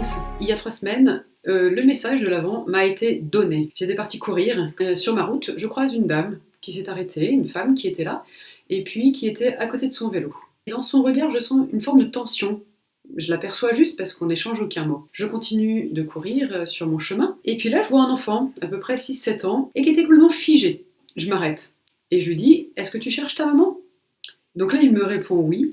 vacances, il y a 3 semaines, le message de l'Avent m'a été donné. J'étais partie courir. Sur ma route, je croise une dame qui s'est arrêtée, une femme qui était là, et puis qui était à côté de son vélo. Et dans son regard, je sens une forme de tension. Je l'aperçois juste parce qu'on n'échange aucun mot. Je continue de courir sur mon chemin, et puis là, je vois un enfant, à peu près 6-7 ans, et qui était complètement figé. Je m'arrête, et je lui dis « Est-ce que tu cherches ta maman ?» Donc là, il me répond « Oui ».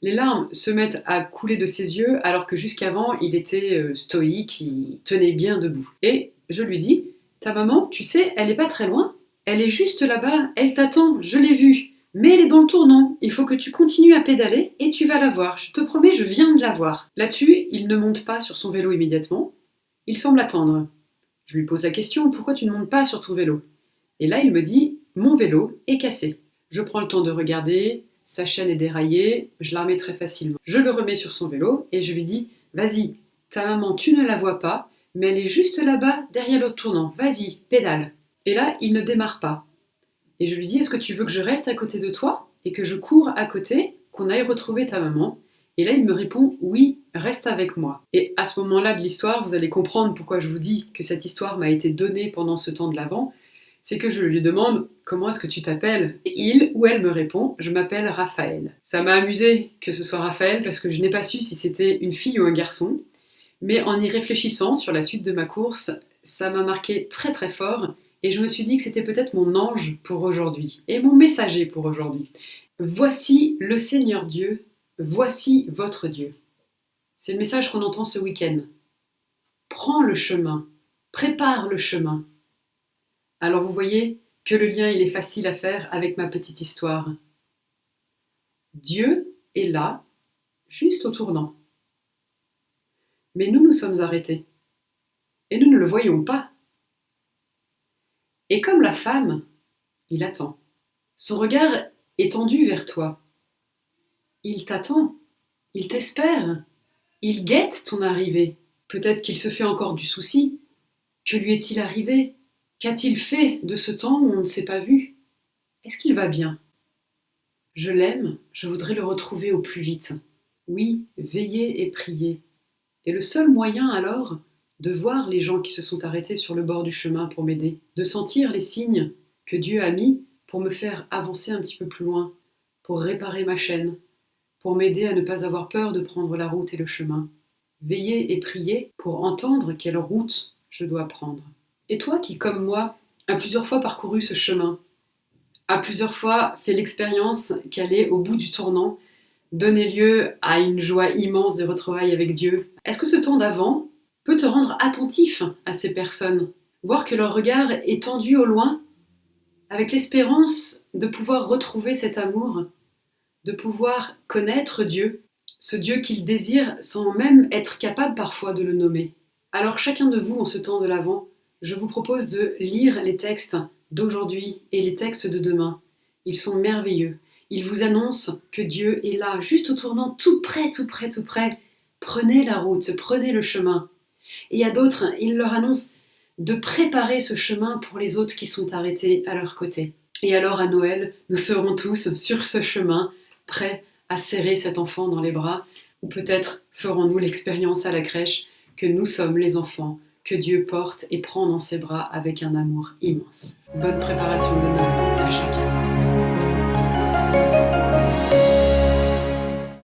Les larmes se mettent à couler de ses yeux alors que jusqu'avant, il était stoïque, il tenait bien debout. Et je lui dis « Ta maman, tu sais, elle est pas très loin, elle est juste là-bas, elle t'attend, je l'ai vue. Mais elle est dans le tournant, il faut que tu continues à pédaler et tu vas la voir. Je te promets, je viens de la voir. » Là-dessus, il ne monte pas sur son vélo immédiatement, il semble attendre. Je lui pose la question « Pourquoi tu ne montes pas sur ton vélo ?» Et là, il me dit « Mon vélo est cassé. » Je prends le temps de regarder. Sa chaîne est déraillée, je la remets très facilement. Je le remets sur son vélo et je lui dis « Vas-y, ta maman, tu ne la vois pas, mais elle est juste là-bas, derrière l'autre tournant. Vas-y, pédale. » Et là, il ne démarre pas. Et je lui dis « Est-ce que tu veux que je reste à côté de toi et que je cours à côté, qu'on aille retrouver ta maman ?» Et là, il me répond « Oui, reste avec moi. » Et à ce moment-là de l'histoire, vous allez comprendre pourquoi je vous dis que cette histoire m'a été donnée pendant ce temps de l'Avent. C'est que je lui demande « Comment est-ce que tu t'appelles ?» Et il ou elle me répond « Je m'appelle Raphaël. » Ça m'a amusé que ce soit Raphaël parce que je n'ai pas su si c'était une fille ou un garçon. Mais en y réfléchissant sur la suite de ma course, ça m'a marqué très très fort et je me suis dit que c'était peut-être mon ange pour aujourd'hui et mon messager pour aujourd'hui. Voici le Seigneur Dieu, voici votre Dieu. C'est le message qu'on entend ce week-end. Prends le chemin, prépare le chemin. Alors vous voyez que le lien il est facile à faire avec ma petite histoire. Dieu est là, juste au tournant. Mais nous sommes arrêtés. Et nous ne le voyons pas. Et comme la femme, il attend. Son regard est tendu vers toi. Il t'attend, il t'espère, il guette ton arrivée. Peut-être qu'il se fait encore du souci. Que lui est-il arrivé ? Qu'a-t-il fait de ce temps où on ne s'est pas vu ? Est-ce qu'il va bien ? Je l'aime, je voudrais le retrouver au plus vite. Oui, veiller et prier. Et le seul moyen alors, de voir les gens qui se sont arrêtés sur le bord du chemin pour m'aider, de sentir les signes que Dieu a mis pour me faire avancer un petit peu plus loin, pour réparer ma chaîne, pour m'aider à ne pas avoir peur de prendre la route et le chemin. Veiller et prier pour entendre quelle route je dois prendre. Et toi qui, comme moi, as plusieurs fois parcouru ce chemin, a plusieurs fois fait l'expérience qu'aller au bout du tournant donnait lieu à une joie immense de retrouvailles avec Dieu. Est-ce que ce temps d'Avent peut te rendre attentif à ces personnes, voir que leur regard est tendu au loin, avec l'espérance de pouvoir retrouver cet amour, de pouvoir connaître Dieu, ce Dieu qu'ils désirent sans même être capable parfois de le nommer. Alors chacun de vous en ce temps de l'Avent, je vous propose de lire les textes d'aujourd'hui et les textes de demain. Ils sont merveilleux. Ils vous annoncent que Dieu est là, juste au tournant, tout près, tout près, tout près. Prenez la route, prenez le chemin. Et à d'autres, il leur annonce de préparer ce chemin pour les autres qui sont arrêtés à leur côté. Et alors à Noël, nous serons tous sur ce chemin, prêts à serrer cet enfant dans les bras, ou peut-être ferons-nous l'expérience à la crèche que nous sommes les enfants que Dieu porte et prend dans ses bras avec un amour immense. Bonne préparation de Noël à chacun.